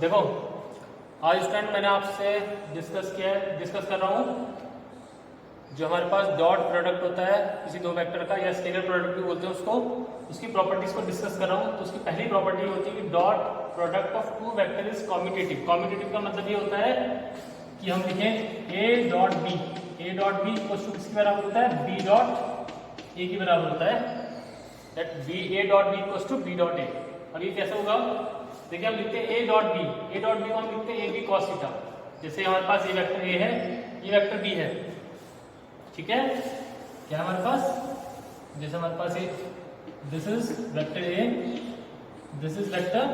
देखो आज स्टूडेंट मैंने आपसे डिस्कस कर रहा हूँ जो हमारे पास डॉट प्रोडक्ट होता है किसी दो वेक्टर का या स्केलर प्रोडक्ट भी बोलते हैं उसको, उसकी प्रॉपर्टीज को डिस्कस कर रहा हूँ। तो उसकी पहली प्रॉपर्टी होती है कि dot product of two vector is commutative. Commutative का मतलब ये होता है कि हम लिखें A dot B equals to किसके बराबर होता है, बी डॉट ए के बराबर होता है। That B A dot B equals to B dot A. अब ये कैसे होगा, देखिए हम लिखते हैं ए डॉट बी को हम लिखते हैं ए बी कॉस थीटा। जैसे हमारे पास ये वेक्टर ए है, ये वेक्टर बी है, ठीक है। क्या हमारे पास, जैसे हमारे पास ये this is vector A, this is vector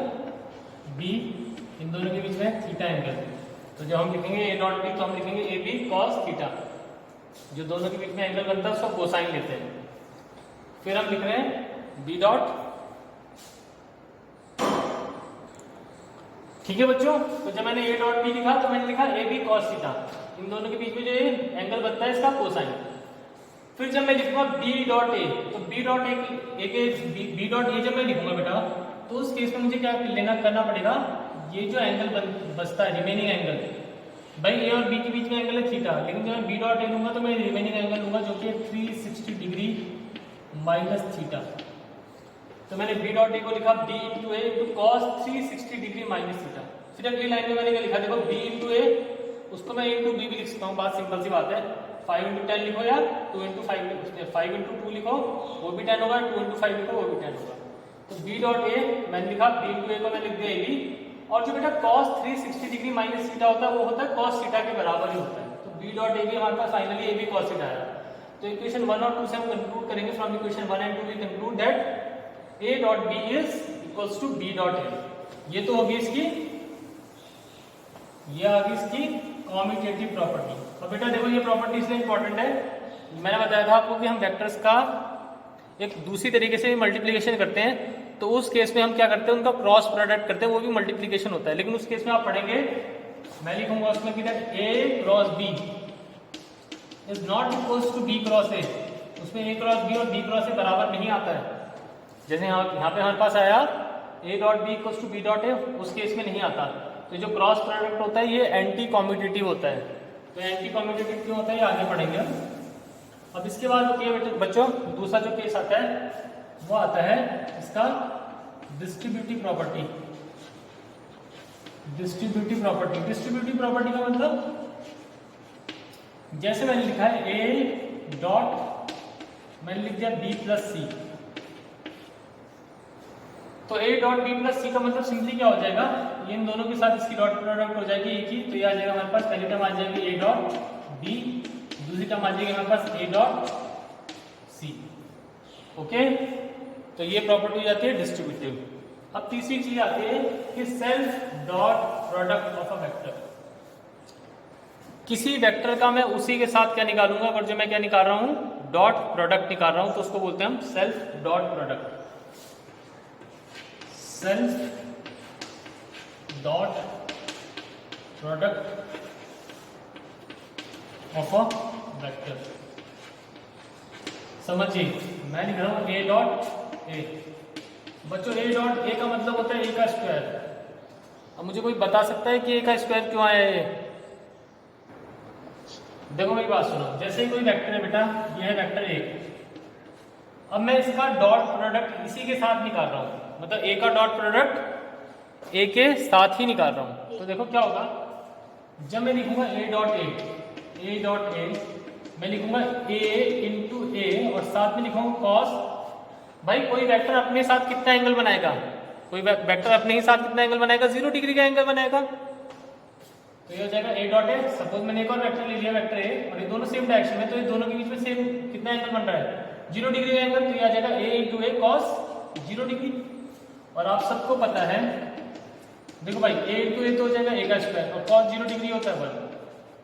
B, इन दोनों के बीच में थीटा एंगल। तो जब हम लिखेंगे ए डॉट बी तो हम लिखेंगे ए बी कॉस थीटा। जो दोनों के बीच में एंगल बनता है उसको कोसाइन लेते हैं। फिर हम लिख रहे हैं बी डॉट, ठीक है बच्चों। तो जब मैंने ए डॉट बी लिखा तो मैंने लिखा ए बी कॉस थीटा। इन दोनों के बीच में जो एंगल बनता है इसका कोसाइन। फिर जब मैं लिखूंगा बी डॉट ए, तो B dot B dot A जब मैं लिखूंगा बेटा, तो उस केस में मुझे क्या करना पड़ेगा, ये जो एंगल बचता है रिमेनिंग एंगल, भाई ए और बी के बीच में एंगल है थीटा, लेकिन जब मैं बी डॉट ए लूंगा तो मैं रिमेनिंग एंगल लूंगा जो कि 360 डिग्री माइनस थीटा। तो मैंने बी डॉट ए को लिखा B into A into cos 360 degree minus theta. फिर अगली लाइन में मैंने क्या लिखा, देखो बी इंटू ए, उसको मैं इंटू बी भी लिख सकता हूँ, बात सिंपल सी बात है। 5 इंटू 10 लिखो या 2 इंटू 5 इंटू 2 लिखो वो भी 10 होगा, 2 इंटू 5 लिखो वो भी 10 होगा। तो बी डॉट ए मैंने लिखा, बी इंटू ए को मैंने लिख दिया ए बी, और जो बेटा कॉस 360 डिग्री माइनस थीटा होता है वो होता है कॉस थीटा के बराबर ही होता है। तो बी डॉट ए बी हमारे पास finally A B cos theta आया। तो इक्वेशन 1 और 2 से हम कंक्लूड करेंगे, from equation 1 and 2 we conclude that A dot B is equals to B dot A. ये तो होगी इसकी, ये आ गई इसकी कॉम्यूटेटिव प्रॉपर्टी। और बेटा देखो ये प्रॉपर्टी इसलिए इंपॉर्टेंट है, मैंने बताया था आपको कि हम वेक्टर्स का एक दूसरी तरीके से मल्टीप्लिकेशन करते हैं। तो उस केस में हम क्या करते हैं, उनका क्रॉस प्रोडक्ट करते हैं, वो भी मल्टीप्लिकेशन होता है। लेकिन उस केस में आप पढ़ेंगे, मैं लिखूंगा उसमें कि that A cross B is not equals to B cross A. उसमें ए क्रॉस बी और बी क्रॉस ए बराबर नहीं आता है। जैसे यहाँ पे हमारे पास आया A dot B equals to B dot A, उस केस में नहीं आता। तो जो क्रॉस प्रोडक्ट होता है ये एंटी कॉम्यूटेटिव होता है। तो एंटी कॉम्यूटेटिव क्यों होता है ये आगे पढ़ेंगे। अब इसके बाद होती है बच्चों दूसरा जो केस आता है वो आता है इसका डिस्ट्रीब्यूटिव प्रॉपर्टी। डिस्ट्रीब्यूटिव प्रॉपर्टी का मतलब, जैसे मैंने लिखा है ए डॉट, मैंने लिख दिया बी प्लस सी। तो ए डॉट बी प्लस सी का मतलब सिंपली क्या हो जाएगा, ये इन दोनों के साथ इसकी डॉट प्रोडक्ट हो जाएगी एक ही। तो ये आ जाएगा हमारे पास, पहली टर्म आ जाएगी ए डॉट बी, दूसरी टर्म आ जाएगी हमारे पास ए डॉट सी। ओके, तो ये प्रॉपर्टी हो जाती है डिस्ट्रीब्यूटिव। अब तीसरी चीज आती है कि self dot product of a vector. किसी वेक्टर का मैं उसी के साथ क्या निकालूंगा, अगर जो मैं क्या निकाल रहा हूं डॉट प्रोडक्ट निकाल रहा हूं, तो उसको बोलते हैं हम self dot product. Self dot product of a vector. समझिए मैं लिख रहा हूं ए डॉट ए। बच्चों ए डॉट ए का मतलब होता है ए का स्क्वायर। अब मुझे कोई बता सकता है कि ए का स्क्वायर क्यों आया है? देखो मेरी बात सुनो, जैसे ही कोई वेक्टर है बेटा, ये है वेक्टर ए, अब मैं इसका डॉट प्रोडक्ट इसी के साथ निकाल रहा हूं, मतलब ए का डॉट प्रोडक्ट ए के साथ ही निकाल रहा हूं। तो देखो क्या होगा, जब मैं लिखूंगा ए डॉट ए, मैं लिखूंगा ए इंटू ए और साथ में लिखूंगा कॉस। भाई कोई वेक्टर अपने साथ कितना एंगल बनाएगा, कोई वेक्टर अपने ही साथ कितना एंगल बनाएगा, 0 डिग्री का एंगल बनाएगा। तो ये हो जाएगा ए डॉट ए। सपोज मैंने एक और वेक्टर ले लिया वेक्टर ए, और ये दोनों सेम डायरेक्शन में, तो ये दोनों के बीच में सेम कितना एंगल बन रहा है, 0 डिग्री का एंगल। तो ये आ जाएगा ए इंटू ए कॉस 0 डिग्री। और आप सबको पता है, देखो भाई ए इंटू ए तो हो जाएगा ए का स्क्वायर, और कॉस 0 डिग्री होता है 1।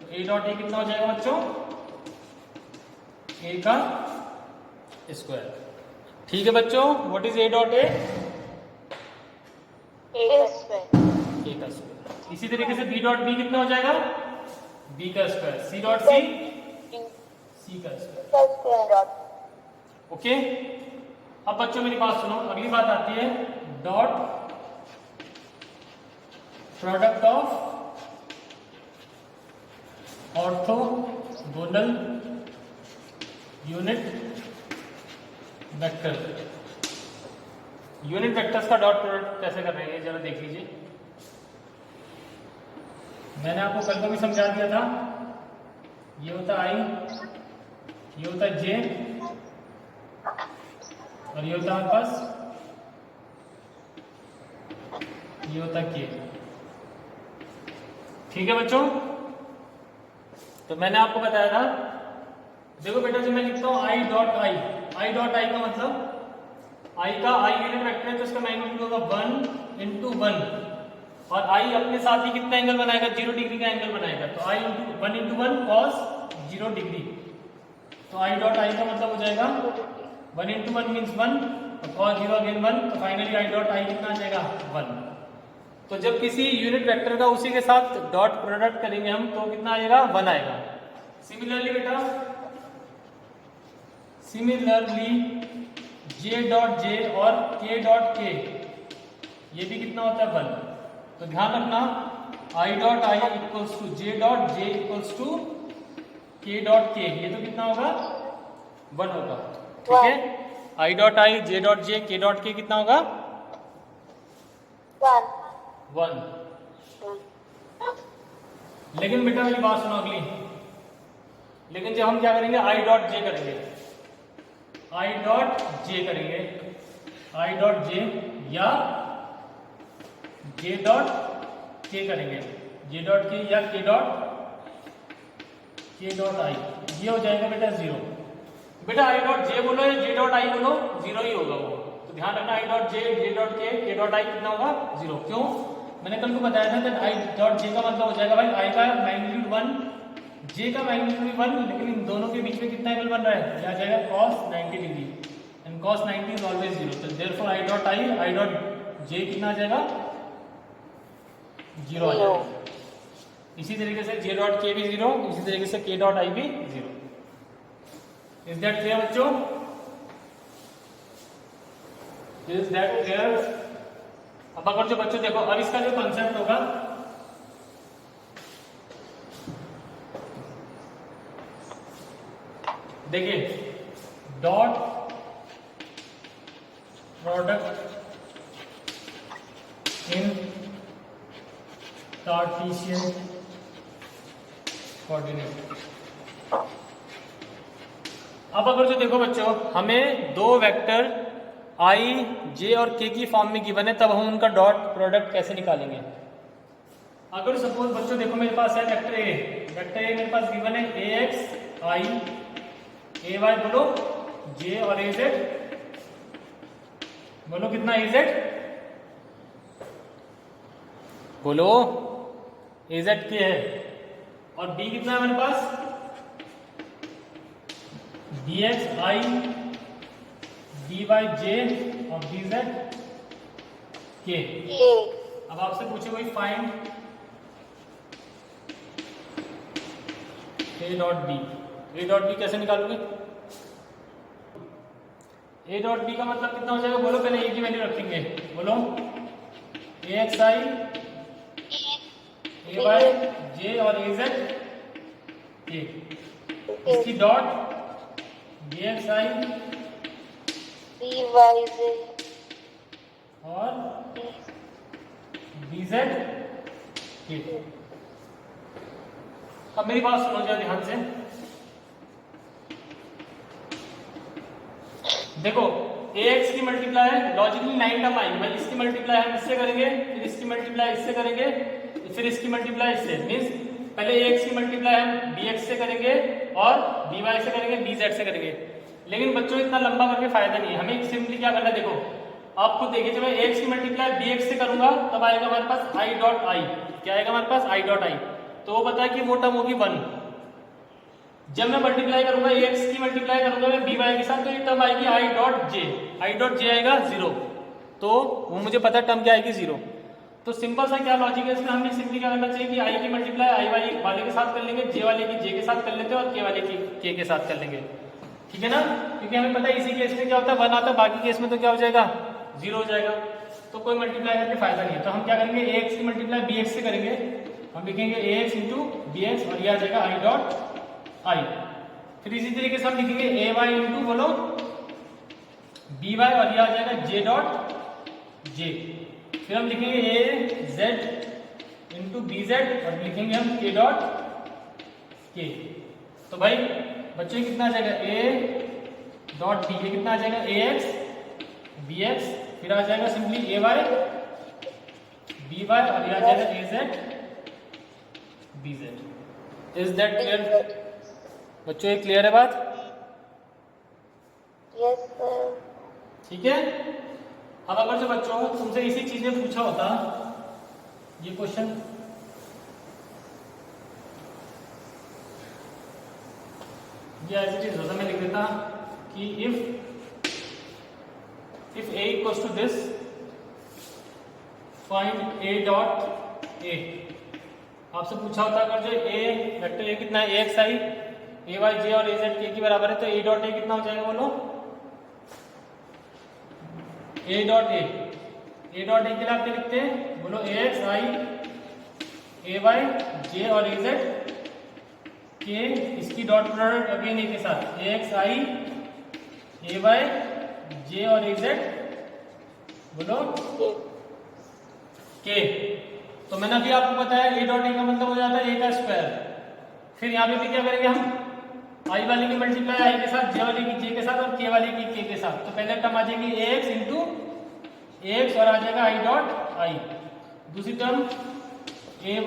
तो ए डॉट ए कितना हो जाएगा बच्चों, ए का स्क्वायर। ठीक है बच्चों, what is A dot A, A का स्क्वायर। इसी तरीके से बी डॉट बी कितना हो जाएगा, बी का स्क्वायर। सी डॉट सी, सी का स्क्वायर। ओके, अब बच्चों मेरी बात सुनो, अगली बात आती है dot product of orthogonal unit vector. Unit vectors का डॉट प्रोडक्ट कैसे कर रहे हैं जरा देख लीजिए। मैंने आपको कल को भी समझा दिया था। ये होता आई, ये होता जे, और ये होता हमारे पास, ये होता के। ठीक है बच्चों, तो मैंने आपको बताया था, देखो बेटा जब मैं लिखता हूं आई डॉट आई, आई डॉट आई का मतलब आई का आई यूनिट वेक्टर है तो इसका मैग्नीट्यूड होगा 1 इंटू 1, और आई अपने साथ ही कितना एंगल बनाएगा, 0 डिग्री का एंगल बनाएगा। तो आई 1 इंटू 1 कॉस 0 डिग्री। तो आई डॉट आई का मतलब हो जाएगा 1 इंटू 1 मीन्स 1, और कॉस 0 अगेन 1, तो फाइनली आई डॉट आई कितना आ जाएगा 1। तो जब किसी यूनिट वेक्टर का उसी के साथ डॉट प्रोडक्ट करेंगे हम तो कितना आएगा 1 आएगा। सिमिलरली बेटा, सिमिलरली जे डॉट जे और के डॉट के, ये भी कितना होता है 1। तो ध्यान रखना I dot I equals to J dot J equals to K dot K, ये तो कितना होगा 1 होगा। ठीक है, आई डॉट आई, जे डॉट जे, के डॉट के कितना होगा 1। लेकिन बेटा मेरी बात सुनो अगली, लेकिन जब हम क्या करेंगे आई डॉट जे करेंगे, आई डॉट जे करेंगे, आई डॉट जे या जे डॉट के करेंगे, जे डॉट के या के डॉट आई, ये हो जाएगा बेटा 0। बेटा आई डॉट जे बोलो या जे डॉट आई बोलो 0 ही होगा वो। तो ध्यान रखना I dot J, J dot के डॉट आई कितना होगा 0। क्यों? मैंने कल को बताया था कि आई डॉट जे का मतलब हो जाएगा भाई आई का मैग्नीट्यूड 1, जे का मैग्नीट्यूड 1, लेकिन इन दोनों के बीच में कितना एंगल बन रहा है, यह आ जाएगा cos 90 degree, and cos 90 is always 0। तो therefore I dot I, I dot J कितना आ जाएगा 0 आ जाएगा। इसी तरीके से जे डॉट के भी 0, इसी तरीके से के डॉट आई भी 0। इज दैट क्लियर बच्चों? Is that clear? अब अगर जो बच्चों देखो, अब इसका जो कंसेप्ट होगा, देखिए dot product in Cartesian coordinate. अब अगर जो देखो बच्चों, हमें दो वेक्टर आई, जे और के की फॉर्म में गिवन है, तब हम उनका डॉट प्रोडक्ट कैसे निकालेंगे। अगर सपोज बच्चों देखो मेरे पास है वेक्टर ए, वेक्टर ए मेरे पास गिवन है ए एक्स आई, ए वाई बोलो, जे और ए जेड बोलो कितना ए जेड, बोलो ए जेड के है, और बी कितना है मेरे पास D X I, D Y J और डी जेड के। अब आपसे पूछे कोई find A dot B, A dot B कैसे निकालोगे? ए डॉट बी का मतलब कितना हो जाएगा, बोलो पहले ए की वैल्यू रखेंगे, बोलो ए एक्स आई, ए वाई जे और ए जेड के, इसकी dot D X I, D Y Z और डी जेड के। अब मेरी बात सुनो जरा ध्यान से, देखो ax की मल्टीप्लाई है, लॉजिकली 9 टर्म आएगी भाई, इसकी मल्टीप्लाई हम इससे करेंगे, फिर इसकी मल्टीप्लाई इससे करेंगे, फिर इसकी मल्टीप्लाई इससे, मींस पहले ax की मल्टीप्लाई हम bx से करेंगे और by से करेंगे, bz से करेंगे। लेकिन बच्चों इतना लंबा करके फायदा नहीं है, हमें सिंपली क्या करना है, देखो आप खुद देखिए, जब मैं ax की मल्टीप्लाई bx से करूंगा तब आएगा हमारे पास i डॉट आई, क्या आएगा हमारे पास i डॉट आई, तो वो पता है कि वो टर्म होगी 1। जब मैं मल्टीप्लाई करूंगा ax की मल्टीप्लाई करूंगा मैं by के साथ, तो ये टर्म आएगी i डॉट जे आएगा 0, तो वो मुझे पता है टर्म क्या आएगी 0। तो सिंपल सा क्या लॉजिक है इसमें, हमें सिंपली क्या करना चाहिए कि i की मल्टीप्लाई i वाले के साथ कर लेंगे, j वाले की j के साथ कर लेते हैं और k वाले की k के साथ कर लेंगे, ठीक है ना, क्योंकि हमें पता है इसी केस में क्या होता है 1 आता है, बाकी केस में तो क्या हो जाएगा 0 हो जाएगा। तो कोई मल्टीप्लाई करके फायदा नहीं है। तो हम क्या करेंगे, ax की मल्टीप्लाई bx से करेंगे। हम लिखेंगे ax इंटू bx और ये आ जाएगा i डॉट i। फिर इसी तरीके से हम लिखेंगे ay इंटू बोलो by और ये आ जाएगा j डॉट j। फिर हम लिखेंगे az इंटू bz और लिखेंगे हम k डॉट k। तो भाई बच्चों ये कितना आ जाएगा a डॉट b, ये कितना आ जाएगा ax bx, फिर आ जाएगा सिंपली ay by और ये आ जाएगा az bz। Is that clear बच्चों, ये क्लियर है बात? Yes sir. ठीक है। अब अगर जो बच्चों तुमसे इसी चीज में पूछा होता ये क्वेश्चन, ये ऐसे चीज होता, मैं लिख देता कि if a equals to this, find a dot a। आपसे पूछा होता अगर जो a वेक्टर a कितना है, ax i ay j और az k के बराबर है, तो a डॉट a कितना हो जाएगा बोलो? a डॉट a के लिए आप क्या लिखते हैं बोलो? ax i ay j और az k, इसकी डॉट प्रोडक्ट अगेन a के साथ ax i ay j और az बोलो k। तो मैंने अभी आपको बताया a डॉट a का मतलब हो जाता है a का स्क्वायर। फिर यहाँ पे भी क्या करेंगे हम, i वाले की मल्टीप्लाई i के साथ, j वाले की j के साथ और k वाले की k के साथ। तो पहले टर्म आ जाएगी ax इंटू ax और आ जाएगा i डॉट i। दूसरी टर्म ay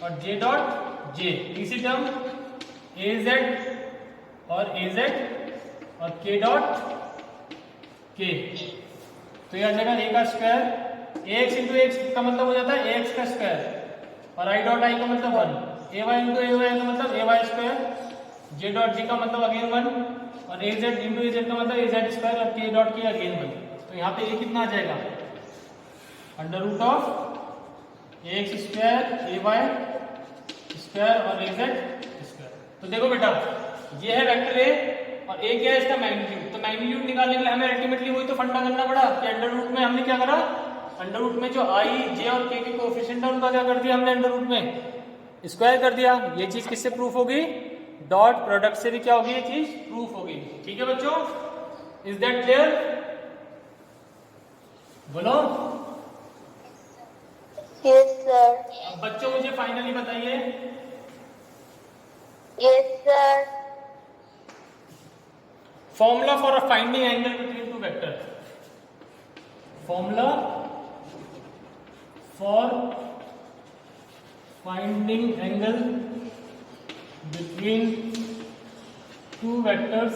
और j डॉट j। तीसरी टर्म az और az और k डॉट k। तो ये आ जाएगा a का स्क्वायर। ax इंटू x का मतलब हो जाता है ax का स्क्वायर और i डॉट i का मतलब 1। ay इंटू ay का मतलब ay square, j dot j का मतलब अगेन 1 और az इंटू az का मतलब az स्क्वायर और k डॉट k अगेन 1। तो यहाँ पे a कितना आ जाएगा, under root of ax square ay स्क्वायर और az स्क्वायर। तो देखो बेटा ये है वेक्टर a और a क्या है इसका मैग्नीट्यूड। तो मैग्नीट्यूड निकालने के लिए हमें अल्टीमेटली वही तो फंडा करना पड़ा कि अंडर रूट में हमने क्या करा, अंडर रूट में जो i j और k के कोएफिशिएंट है उनका क्या कर दिया हमने, अंडर रूट में स्क्वायर कर दिया। ये चीज किससे प्रूफ होगी, डॉट प्रोडक्ट से भी क्या होगी ये चीज प्रूफ होगी। ठीक है बच्चों, इज दैट क्लियर? बोलो यस सर। अब बच्चों मुझे फाइनली बताइए, yes sir. Formula for finding angle between two vector. Formula for finding angle between two vectors.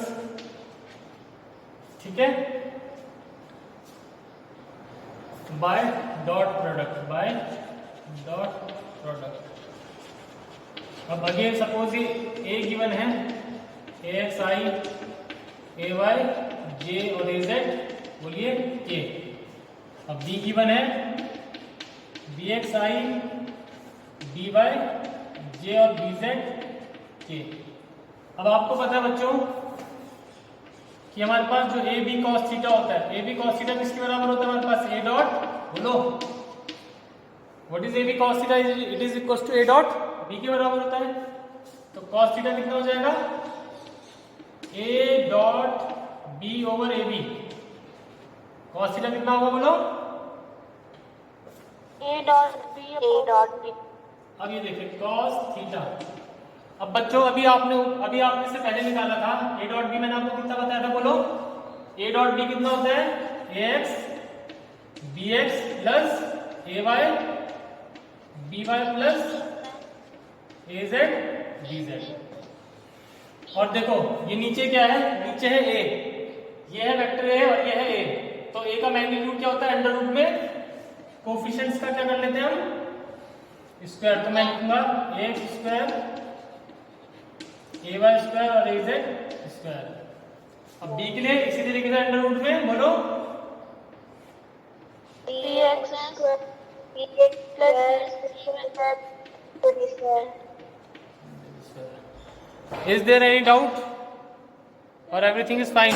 ठीक है, by dot product, by dot product. अब अगेन सपोज ये a गिवन है, ax i ay j और az बोलिए k। अब b given है, bx i by j और bz k। अब आपको पता है बच्चों कि हमारे पास जो ए बी कॉस थीटा होता है, ए बी कॉस थीटा किसके बराबर होता है हमारे पास, ए डॉट बोलो what is A B cos theta, it is equal to A dot B के बराबर होता है। तो कॉस थीटा कितना हो जाएगा, A dot B over A B. Cos theta कितना होगा बोलो, ए डॉट बी। अब ये देखिए कॉस थीटा। अब बच्चों अभी आपने से पहले निकाला था ए डॉट बी, मैंने आपको कितना बताया था बोलो, ए डॉट बी कितना होता है, ए एक्स बी एक्स प्लस ए वाई बी वाई प्लस ए जेड बी जेड। और देखो ये नीचे क्या है, नीचे है ए, ये है वेक्टर ए और ये है ए। तो ए का मैग्नीट्यूड क्या होता है, अंडर रूट में कोफिशिएंट्स का क्या कर लेते हैं हम, स्क्वायर। तो मैं लिखूंगा A X square A Y square और ए जेड स्क्वायर। अब बी के लिए इसी तरीके से अंडर रूट में बोलो B X square B X plus square. Is there any doubt और एवरीथिंग इज फाइन?